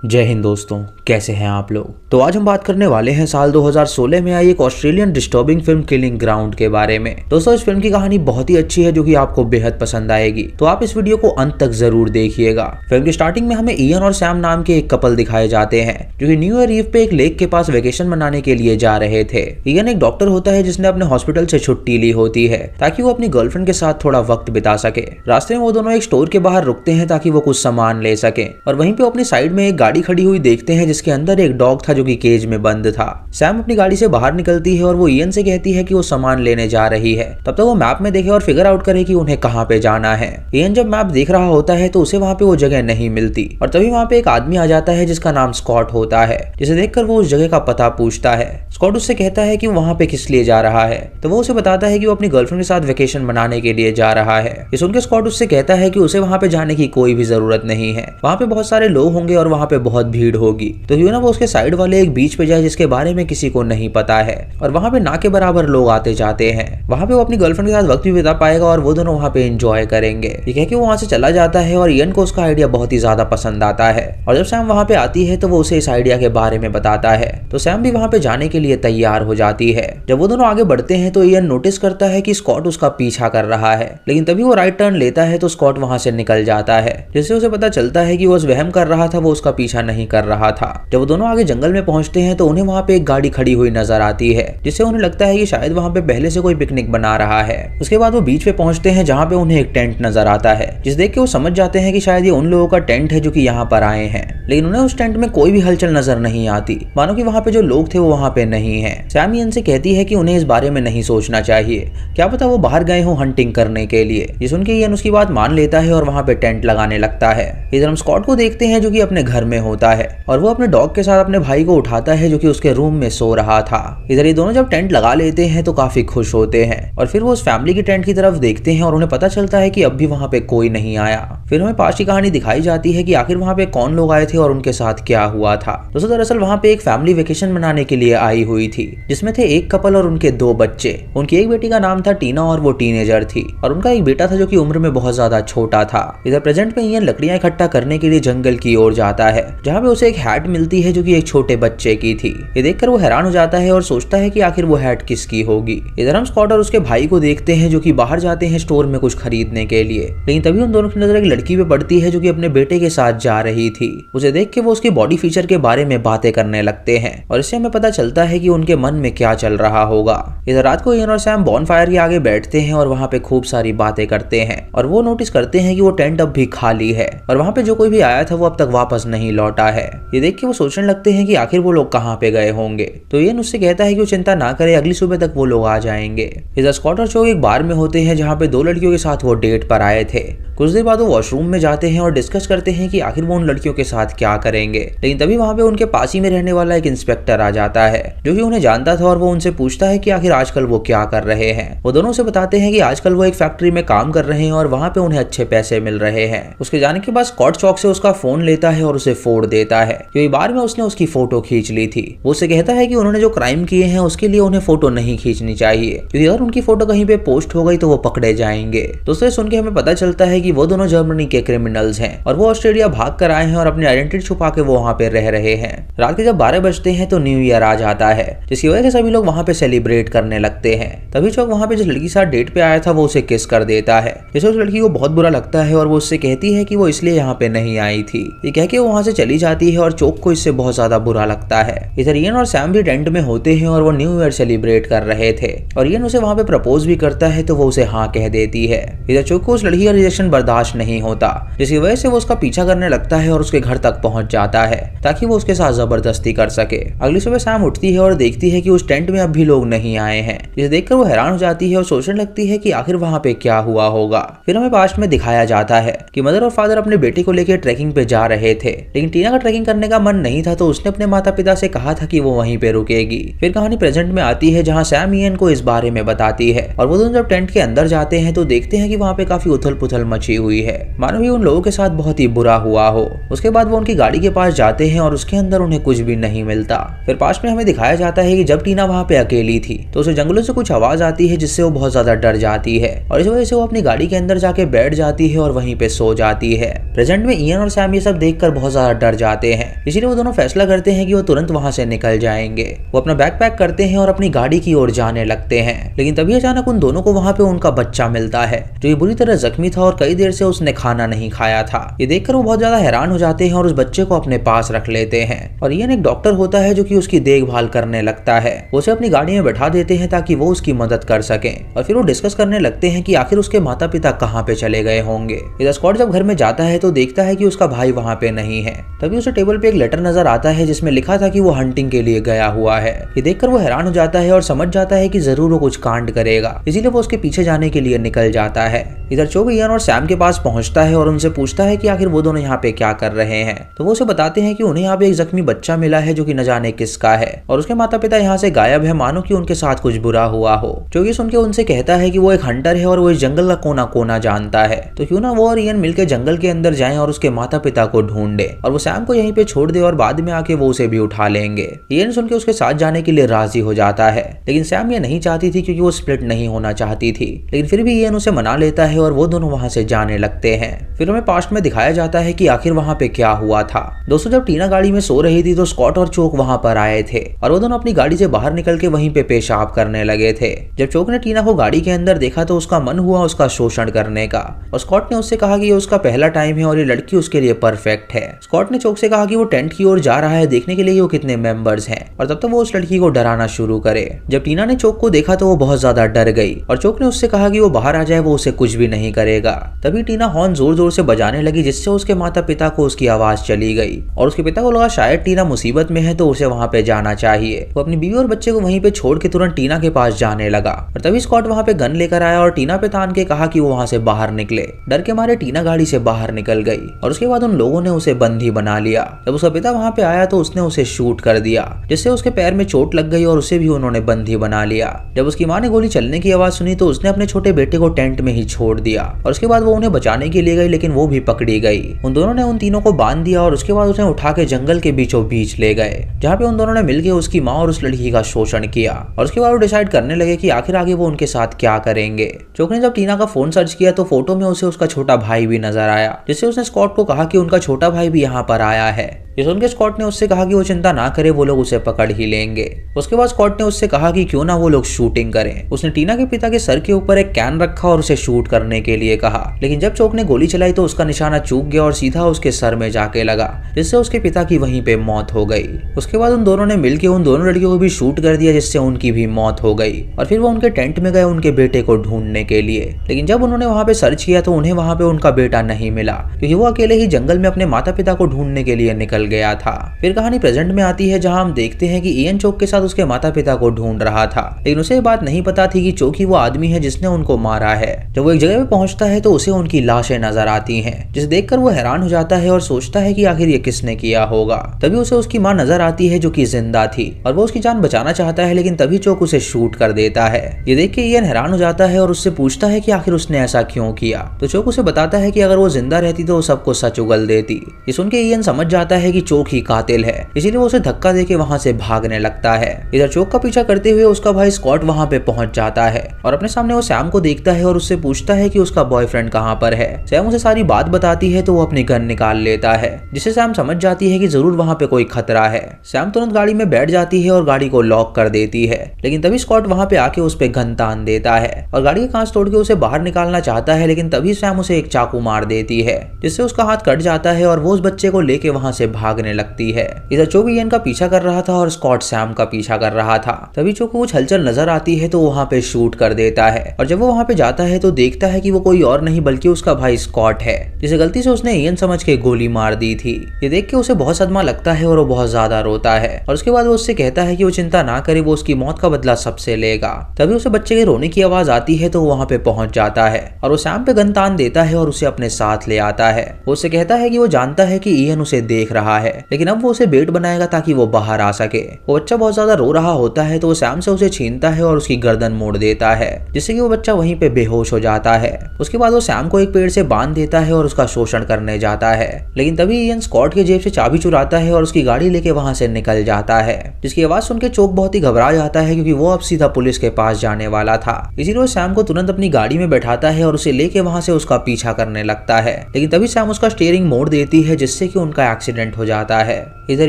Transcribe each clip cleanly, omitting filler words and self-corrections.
जय हिंद दोस्तों, कैसे हैं आप लोग। तो आज हम बात करने वाले हैं साल 2016 में आई एक Australian disturbing film killing ground के बारे में। दोस्तों, इस फिल्म की कहानी बहुत ही अच्छी है जो कि आपको बेहद पसंद आएगी, तो आप इस वीडियो को अंत तक जरूर देखिएगा। फिल्म की स्टार्टिंग में हमें इयन और सैम नाम के एक कपल दिखाए जाते हैं जो कि न्यू ईयर ईव पे एक लेक के पास वेकेशन मनाने के लिए जा रहे थे। इयन एक डॉक्टर होता है जिसने अपने हॉस्पिटल से छुट्टी ली होती है ताकि वो अपनी गर्लफ्रेंड के साथ थोड़ा वक्त बिता सके। रास्ते में वो दोनों एक स्टोर के बाहर रुकते हैं ताकि वो कुछ सामान ले सके और वहीं पे अपनी साइड में एक गाड़ी खड़ी हुई देखते हैं जिसके अंदर एक डॉग था जो कि केज में बंद था। सैम अपनी गाड़ी से बाहर निकलती है और वो इयन से कहती है कि वो सामान लेने जा रही है। तब तक वो मैप में देखे और फिगर आउट करे कि उन्हें कहाँ पे जाना है। इयन जब मैप देख रहा होता है तो उसे वहाँ पे वो जगह नहीं मिलती और तभी वहाँ पे एक आदमी आ जाता है जिसका नाम स्कॉट होता है, जिसे देखकर वो उस जगह का पता पूछता है। स्कॉट उससे कहता है कि वो वहाँ पे किस लिए जा रहा है, तो वो उसे बताता है कि वो अपनी गर्लफ्रेंड के साथ वेकेशन मनाने के लिए जा रहा है। ये सुनकर स्कॉट उससे कहता है कि उसे वहाँ पे जाने की कोई भी जरूरत नहीं है, वहाँ पे बहुत सारे लोग होंगे और वहाँ पे बहुत भीड़ होगी, तो क्यों ना वो उसके साइड वाले एक बीच पे जाए जिसके बारे में किसी को नहीं पता है और वहाँ पे ना के बराबर लोग आते जाते हैं। वहाँ पे वो अपनी गर्लफ्रेंड के साथ वक्त भी बिता पाएगा और वो दोनों वहाँ पे एंजॉय करेंगे। ये कह के वो वहाँ से चला जाता है और इयन को उसका आइडिया बहुत ही ज्यादा पसंद आता है और जब सैम वहाँ पे आती है तो वो उसे इस आइडिया के बारे में बताता है, तो सैम भी वहाँ पे जाने के लिए तैयार हो जाती है। जब वो दोनों आगे बढ़ते हैं तो इयन नोटिस करता है कि स्कॉट उसका पीछा कर रहा है, लेकिन तभी वो राइट टर्न लेता है तो स्कॉट वहाँ से निकल जाता है, जिससे उसे पता चलता है कि वो उस वहम कर रहा था, वो उसका पीछा नहीं कर रहा था। जब वो दोनों आगे जंगल में पहुंचते हैं तो उन्हें वहाँ पे एक गाड़ी खड़ी हुई नजर आती है, जिससे उन्हें लगता है कि शायद वहाँ पे पहले से कोई पिकनिक बना रहा है। उसके बाद वो बीच पे पहुंचते हैं जहाँ पे उन्हें एक टेंट नजर आता है, जिस देख के वो समझ जाते हैं कि शायद ये उन लोगों का टेंट है जो कि यहाँ पर आए हैं, लेकिन उन्हें उस टेंट में कोई भी हलचल नजर नहीं आती, मानो कि वहाँ पे जो लोग थे वो वहाँ पे नहीं है। सैम इयन से कहती है कि उन्हें इस बारे में नहीं सोचना चाहिए, क्या पता वो बाहर गए हो हंटिंग करने के लिए। ये सुन के इयन उसकी बात मान लेता है और वहाँ पे टेंट लगाने लगता है। इधर हम स्कॉट को देखते हैं जो कि अपने घर में होता है और वो अपने डॉग के साथ अपने भाई को उठाता है जो कि उसके रूम में सो रहा था। इधर ये दोनों जब टेंट लगा लेते हैं तो काफी खुश होते हैं और फिर वो उस फैमिली की टेंट की तरफ देखते हैं और उन्हें पता चलता है कि अब भी वहाँ पे कोई नहीं आया। फिर हमें पास की कहानी दिखाई जाती है कि आखिर वहाँ पे कौन लोग आए थे और उनके साथ क्या हुआ था। दोस्तों, दरअसल वहाँ पे एक फैमिली वेकेशन मनाने के लिए आई हुई थी, जिसमें थे एक कपल और उनके दो बच्चे। उनकी एक बेटी का नाम था टीना और वो टीनेजर थी और उनका एक बेटा था जो कि उम्र में बहुत ज्यादा छोटा था। इधर प्रेजेंट में इयन लकड़ियां इकट्ठा करने के लिए जंगल की ओर जाता है, जहाँ पे उसे एक हैट मिलती है जो कि एक छोटे बच्चे की थी। ये देखकर वो हैरान हो जाता है और सोचता है कि आखिर वो हैट किसकी होगी। इधर हम स्कॉट और उसके भाई को देखते हैं जो कि बाहर जाते हैं स्टोर में कुछ खरीदने के लिए, लेकिन तभी उन दोनों की नजर एक लड़की पे पड़ती है जो कि अपने बेटे के साथ जा रही थी। उसे देख के वो उसके बॉडी फीचर के बारे में बातें करने लगते हैं और इससे हमें पता चलता है कि उनके मन में क्या चल रहा होगा। इधर रात को इयन और सैम बॉनफायर के आगे बैठते हैं और वहाँ पे खूब सारी बातें करते हैं और वो नोटिस करते हैं कि वो टेंट अब भी खाली है और वहाँ पे जो कोई भी आया था वो अब तक वापस नहीं लौटा है। ये देख के वो सोचने लगते हैं कि आखिर वो लोग कहाँ पे गए होंगे, तो इयन उससे कहता है कि वो चिंता ना करे, अगली सुबह तक वो लोग आ जाएंगे। इधर स्कॉट और चो एक बार में होते हैं जहाँ पे दो लड़कियों के साथ वो डेट पर आए थे। कुछ देर बाद वो वॉशरूम में जाते हैं और डिस्कस करते हैं कि आखिर वो उन लड़कियों के साथ क्या करेंगे, लेकिन तभी वहाँ पे उनके पास ही में रहने वाला एक इंस्पेक्टर आ जाता है जो कि उन्हें जानता था और वो उनसे पूछता है कि आखिर आजकल वो क्या कर रहे हैं। वो दोनों से बताते हैं कि आजकल वो एक फैक्ट्री में काम कर रहे हैं और वहाँ पे उन्हें अच्छे पैसे मिल रहे हैं। उसके जाने के बाद स्कॉट चौक से उसका फोन लेता है और उसे फोड़ देता है, क्योंकि बार में उसने उसकी फोटो खींच ली थी। वो उससे कहता है कि उन्होंने जो क्राइम किए हैं उसके लिए उन्हें फोटो नहीं खींचनी चाहिए, क्योंकि अगर उनकी फोटो कहीं पे पोस्ट हो गई तो वो पकड़े जाएंगे। दोस्तों, सुन के हमें पता चलता है कि वो दोनों जर्मनी के क्रिमिनल्स हैं और वो ऑस्ट्रेलिया भाग कर आए हैं और अपनी आइडेंटिटी छुपा के वो वहाँ पे रह रहे हैं। रात के जब 12 बजते हैं तो न्यू ईयर आ जाता है, जिसकी वजह से सभी लोग वहाँ पे सेलिब्रेट करने लगते हैं। तभी चौक वहाँ पे जिस लड़की के साथ डेट पे आया था वो उसे किस कर देता है, जिससे उस लड़की को बहुत बुरा लगता है और वो उससे कहती है कि वो इसलिए यहाँ पे नहीं आई थी। ये कह के वो वहाँ से चली जाती है और चौक को इससे बहुत ज्यादा बुरा लगता है। इधर इयन और सैम भी टेंट में होते हैं और वो न्यू ईयर सेलिब्रेट कर रहे थे और इयन उसे वहाँ पे प्रपोज भी करता है, तो वो उसे हाँ कह देती है। इधर चौक को उस लड़की का रिजेक्शन बर्दाश्त नहीं होता, जिसकी वजह से वो उसका पीछा करने लगता है और उसके घर तक पहुंच जाता है ताकि वो उसके साथ जबरदस्ती कर सके। अगली सुबह सैम उठती है और देखती है कि उस टेंट में अब भी लोग नहीं आए हैं, जिसे देखकर वो हैरान हो जाती है और सोचने लगती है कि आखिर वहाँ पे क्या हुआ होगा। फिर हमें पास्ट में दिखाया जाता है कि मदर और फादर अपने बेटे को लेकर ट्रैकिंग पे जा रहे थे, लेकिन टीना का ट्रैकिंग करने का मन नहीं था, तो उसने अपने माता पिता से कहा था कि वो वहीं पे रुकेगी। फिर कहानी प्रेजेंट में आती है जहाँ सैम इयन को इस बारे में बताती है और वो दोनों जब टेंट के अंदर जाते हैं तो देखते हैं कि वहाँ पे काफी उथल पुथल मची हुई है, मानो ही उन लोगों के साथ बहुत ही बुरा हुआ हो। उसके बाद वो उनकी गाड़ी के पास जाते हैं और उसके अंदर उन्हें कुछ भी नहीं मिलता। फिर पास्ट में हमें दिखाया जाता है कि जब टीना वहाँ पे अकेली थी तो उसे जंगलों से कुछ आवाज आती है, जिससे वो बहुत ज्यादा डर जाती है और इस वजह से वो अपनी गाड़ी के अंदर जाके बैठ जाती है और वहीं पे सो जाती है। प्रेजेंट में इयन और सैम ये सब देखकर बहुत ज्यादा डर जाते हैं, इसीलिए वो दोनों फैसला करते हैं कि वो तुरंत वहां से निकल जाएंगे। वो अपना बैग पैक करते हैं और अपनी गाड़ी की ओर जाने लगते हैं, लेकिन तभी अचानक उन दोनों को वहां पे उनका बच्चा मिलता है जो ये बुरी तरह जख्मी था और कई देर से उसने खाना नहीं खाया था। ये देखकर वो बहुत ज्यादा हैरान हो जाते हैं और उस बच्चे को अपने पास रख लेते हैं। और इयन एक डॉक्टर होता है जो कि उसकी देखभाल करने लगता है। वो उसे अपनी गाड़ी में बैठा देते हैं ताकि वो उसकी मदद कर सके और फिर वो डिस्कस करने लगते हैं कि आखिर उसके माता पिता कहाँ पे चले गए होंगे। इधर स्कॉट जब घर में जाता है तो देखता है कि उसका भाई वहाँ पे नहीं है। तभी उसे टेबल पे एक लेटर नजर आता है जिसमें लिखा था कि वो हंटिंग के लिए गया हुआ है। ये देखकर वो हैरान हो जाता है और समझ जाता है कि जरूर वो कुछ कांड करेगा, इसीलिए वो उसके पीछे जाने के लिए निकल जाता है। इधर चोक इयन और सैम के पास पहुंचता है और उनसे पूछता है कि आखिर वो दोनों यहाँ पे क्या कर रहे हैं। तो वो उसे बताते हैं कि उन्हें यहाँ पे एक जख्मी बच्चा मिला है जो कि न जाने किसका है और उसके माता पिता यहाँ से गायब है, मानो कि उनके साथ कुछ बुरा हुआ हो। जो ये सुन के उनसे कहता है कि वो एक हंटर है और वो इस जंगल का कोना कोना जानता है, तो क्यों ना वो और इयन मिलकर जंगल के अंदर जाएं और उसके माता पिता को ढूंढे और वो सैम को यहीं पे छोड़ दे और बाद में आके वो उसे भी उठा लेंगे। इयन सुन के उसके साथ जाने के लिए राजी हो जाता है, लेकिन सैम ये नहीं चाहती थी क्योंकि वो स्प्लिट नहीं होना चाहती थी, लेकिन फिर भी इयन उसे मना लेता है और वो दोनों वहां से जाने लगते हैं। फिर हमें पास्ट में दिखाया जाता है कि आखिर वहां पे क्या हुआ था। दोस्तों, जब टीना गाड़ी में सो रही थी तो स्कॉट और चोक वहां पर आए थे और वो दोनों अपनी गाड़ी से बाहर निकल के वहीं पे पेशाब करने लगे थे। जब चोक ने टीना को गाड़ी के अंदर देखा तो उसका मन हुआ उसका शोषण करने का और स्कॉट ने उससे कहा कि ये उसका पहला टाइम है और ये लड़की उसके लिए परफेक्ट है। स्कॉट ने चोक से कहा कि वो टेंट की ओर जा रहा है देखने के लिए वो कितने मेंबर्स हैं और तब तक वो उस लड़की को डराना शुरू करे। जब टीना ने चोक को देखा तो वो बहुत ज्यादा डर गई और चोक ने उससे कहा कि वो बाहर आ जाए, वो उसे कुछ भी नहीं करेगा। तभी टीना हॉर्न जोर जोर से बजाने लगी जिससे उसके माता पिता को उसकी आवाज चली गई और उसके पिता को लगा शायद टीना मुसीबत में है तो उसे वहां पे जाना चाहिए। वो अपनी बीवी और बच्चे को वहीं पे छोड़ के तुरंत टीना के पास जाने लगा और तभी स्कॉट वहां पे गन लेकर आया और टीना पे तान के कहा कि वो वहां से बाहर निकले। डर के मारे टीना गाड़ी से बाहर निकल गई और उसके बाद उन लोगों ने उसे बंदी बना लिया। जब उसका पिता वहां पे आया तो उसने उसे शूट कर दिया जिससे उसके पैर में चोट लग गई और उसे भी उन्होंने बंदी बना लिया। जब उसकी माँ ने गोली चलने की आवाज सुनी तो उसने अपने छोटे बेटे को टेंट में ही छोड़ दिया और उसके बाद वो उन्हें बचाने के लिए गई, लेकिन वो भी पकड़ी गई। उन दोनों ने उन तीनों को बांध दिया और उसके बाद उसे उठा के जंगल के बीचों बीच ले गए जहाँ पे उन दोनों ने मिलकर उसकी माँ और उस लड़की का शोषण किया और उसके बाद वो डिसाइड करने लगे कि आखिर आगे वो उनके साथ क्या करेंगे। चोक ने जब टीना का फोन सर्च किया तो फोटो में उसे उसका छोटा भाई भी नजर आया, जिससे उसने स्कॉट को कहा कि उनका छोटा भाई भी यहाँ पर आया है। ये सुनकर स्कॉट ने उससे कहा कि वो चिंता ना करे, वो लोग उसे पकड़ ही लेंगे। उसके बाद स्कॉट ने उससे कहा कि क्यों ना वो लोग शूटिंग करें। उसने टीना के पिता के सर के ऊपर एक कैन रखा और उसे शूट करने के लिए कहा, लेकिन जब चोक ने गोली चलाई तो उसका निशाना चूक गया और सीधा उसके सर में जाके लगा, जिससे उसके पिता की वहीं पे मौत हो गई। उसके बाद उन दोनों ने मिलकर उन दोनों लड़कियों को भी शूट कर दिया जिससे उनकी भी मौत हो गई और फिर वो उनके टेंट में गए उनके बेटे को ढूंढने के लिए। लेकिन जब उन्होंने वहां पे सर्च किया तो उन्हें वहां पे उनका बेटा नहीं मिला क्योंकि वो अकेले ही जंगल में अपने माता पिता को ढूंढने के लिए निकल गया था। फिर कहानी प्रेजेंट में आती है जहां हम देखते हैं कि इयन चोक के साथ उसके माता पिता को ढूंढ रहा था, लेकिन उसे बात नहीं पता थी कि चोक ही वो आदमी है जिसने उनको मारा है। जब वो एक जगह पे पहुंचता है तो उसे उनकी लाशें नजर आती हैं, जिसे देखकर वो हैरान हो जाता है और सोचता है कि आखिर ये किसने किया होगा। तभी उसे उसकी माँ नजर आती है जो कि जिंदा थी और वो उसकी जान बचाना चाहता है, लेकिन तभी चोक उसे शूट कर देता है। ये देख के इयन हैरान हो जाता है और उससे पूछता है कि आखिर उसने ऐसा क्यों किया। तो चोक उसे बताता है कि अगर वो जिंदा रहती तो वो सबको सच उगल देती। ये सुन के इयन समझ जाता है कि चोक ही कातिल है, इसीलिए वो उसे धक्का देके वहां से भागने लगता है। इधर चोक का पीछा करते हुए उसका भाई स्कॉट वहां पे पहुंच जाता है और अपने सामने वो सैम को देखता है और उससे पूछता है कि उसका बॉयफ्रेंड कहाँ पर है। सैम उसे सारी बात बताती है तो वो अपनी गन निकाल लेता है, जिससे सैम समझ जाती है कि जरूर वहां पे कोई खतरा है। सैम तुरंत गाड़ी में बैठ जाती है और गाड़ी को लॉक कर देती है, लेकिन तभी स्कॉट वहां पे आके उस पे गन तान देता है और गाड़ी के कांच तोड़ के उसे बाहर निकालना चाहता है, लेकिन तभी सैम उसे एक चाकू मार देती है जिससे उसका हाथ कट जाता है और वो उस बच्चे को लेके वहां से भागने लगती है। इधर चोक इयन का पीछा कर रहा था और स्कॉट सैम का पीछा कर रहा था। तभी चोक को कुछ हलचल नजर आती है तो वहां पे शूट कर देता है और जब वो वहां पे जाता है तो देखता है कि वो कोई और नहीं बल्कि उसका भाई स्कॉट है, जिसे गलती से उसने इयन समझ के गोली मार दी थी। ये देख के उसे बहुत सदमा लगता है और वो बहुत ज्यादा रोता है और उसके बाद वो उससे कहता है कि वो चिंता ना करे, वो उसकी मौत का बदला सबसे लेगा। तभी उसे बच्चे के रोने की आवाज आती है तो वो वहां पे पहुंच जाता है और वो सैम पे गन तान देता है और उसे अपने साथ ले आता है। वो उससे कहता है कि वो जानता है कि इयन उसे देख रहा है, लेकिन अब वो उसे बेट बनाएगा ताकि वो बाहर आ सके। वो बच्चा बहुत ज्यादा रो रहा होता है तो वो सैम से उसे छीनता है और उसकी गर्दन मोड़ देता है, जिससे कि वो बच्चा वहीं पे बेहोश हो जाता है। उसके बाद वो सैम को एक पेड़ से बांध देता है और उसका शोषण करने जाता है, लेकिन तभी इयन स्कॉट के जेब से चाबी चुराता है और उसकी गाड़ी लेके वहां से निकल जाता है, जिसकी आवाज सुन के चोक बहुत ही घबरा जाता है क्योंकि वो अब सीधा पुलिस के पास जाने वाला था। इसीलिए वो सैम को तुरंत अपनी गाड़ी में बैठाता है और उसे लेके वहां से उसका पीछा करने लगता है, लेकिन तभी सैम उसका स्टीयरिंग मोड़ देती है जिससे जिससे कि उनका एक्सीडेंट हो जाता है। इधर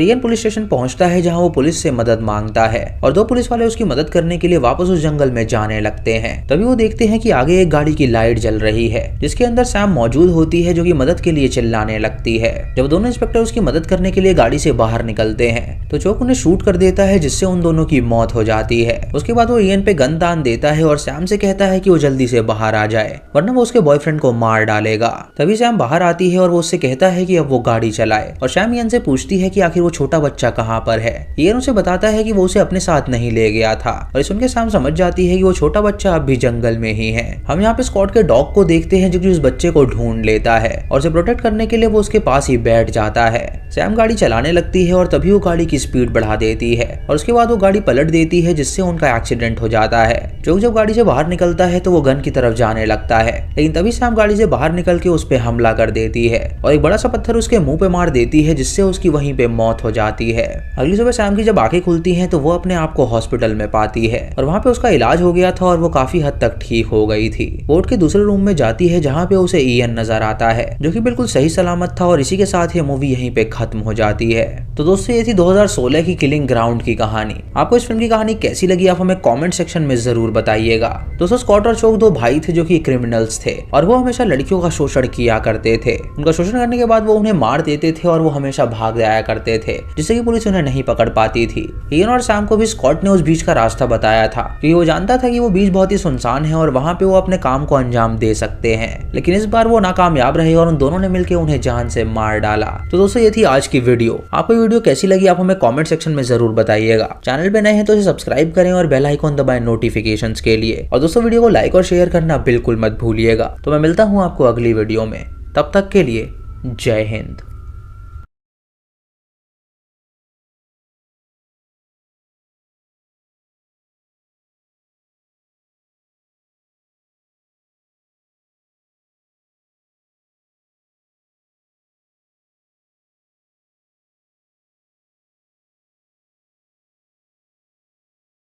इयन पुलिस स्टेशन पहुंचता है जहां वो पुलिस से मदद मांगता है और दो पुलिस वाले उसकी मदद करने के लिए वापस उस जंगल में जाने लगते हैं। तभी वो देखते हैं कि आगे एक गाड़ी की लाइट जल रही है जिसके अंदर सैम मौजूद होती है जो कि मदद के लिए चिल्लाने लगती है। जब दोनों इंस्पेक्टर उसकी मदद करने के लिए गाड़ी से बाहर निकलते हैं तो चोक उन्हें शूट कर देता है जिससे उन दोनों की मौत हो जाती है। उसके बाद वो इयन पे गन तान देता है और सैम से कहता है कि वो जल्दी से बाहर आ जाए वरना वो उसके बॉयफ्रेंड को मार डालेगा। तभी सैम बाहर आती है और वो उससे कहता है कि अब वो गाड़ी चलाए और सैम इयन से पूछती है कि आखिर वो छोटा बच्चा कहाँ पर है। इयन उसे बताता है कि वो उसे अपने साथ नहीं ले गया था और सुनकर सैम समझ जाती है कि वो छोटा बच्चा अब भी जंगल में ही है। हम यहाँ पे स्कॉट के डॉग को देखते हैं जो कि उस बच्चे को ढूंढ लेता है और उसे प्रोटेक्ट करने के लिए वो उसके पास ही बैठ जाता है। सैम गाड़ी चलाने लगती है और तभी वो गाड़ी की स्पीड बढ़ा देती है और उसके बाद वो गाड़ी पलट देती है जिससे उनका एक्सीडेंट हो जाता है। जो जब गाड़ी से बाहर निकलता है तो वो गन की तरफ जाने लगता है लेकिन तभी सैम गाड़ी से बाहर निकल के उस पे हमला कर देती है और एक बड़ा सा पत्थर उसके मुंह पे मार देती है जिससे उसकी वहीं पे मौत हो जाती है। अगली सुबह सैम की जब आंखें खुलती हैं तो वो अपने आप को हॉस्पिटल में पाती है और वहाँ पे उसका इलाज हो गया था और वो काफी हद तक ठीक हो गई थी। वो उठ के दूसरे रूम में जाती है जहाँ पे उसे इयन नजर आता है जो कि बिल्कुल सही सलामत था और इसी के साथ ये मूवी यहीं पे खत्म हो जाती है। तो दोस्तों ये थी 2016 की किलिंग ग्राउंड की कहानी। आपको इस फिल्म की कहानी कैसी लगी आप हमें कमेंट सेक्शन में जरूर बताइएगा। दोस्तों स्कॉट और चोक दो भाई थे जो कि क्रिमिनल्स थे और वो हमेशा लड़कियों का शोषण किया करते थे। उनका शोषण करने के बाद वो उन्हें मार देते थे और वो हमेशा भाग जाया करते थे जिससे कि पुलिस उन्हें नहीं पकड़ पाती थी। इयन और सैम को भी स्कॉट ने उस बीच का रास्ता बताया था क्योंकि वो जानता था कि वो बीच बहुत ही सुनसान है और वहाँ पे वो अपने काम को अंजाम दे सकते हैं, लेकिन इस बार वो नाकामयाब रहे और उन दोनों ने मिलकर उन्हें जान से मार डाला। तो दोस्तों ये थी आज की वीडियो। आपको वीडियो कैसी लगी आप हमें कमेंट सेक्शन में जरूर बताइएगा। चैनल पे नए हैं तो इसे सब्सक्राइब करें और बेल आइकॉन दबाएं नोटिफिकेशंस के लिए। और दोस्तों वीडियो को लाइक और शेयर करना बिल्कुल मत भूलिएगा। तो मैं मिलता हूँ आपको अगली वीडियो में, तब तक के लिए जय हिंद।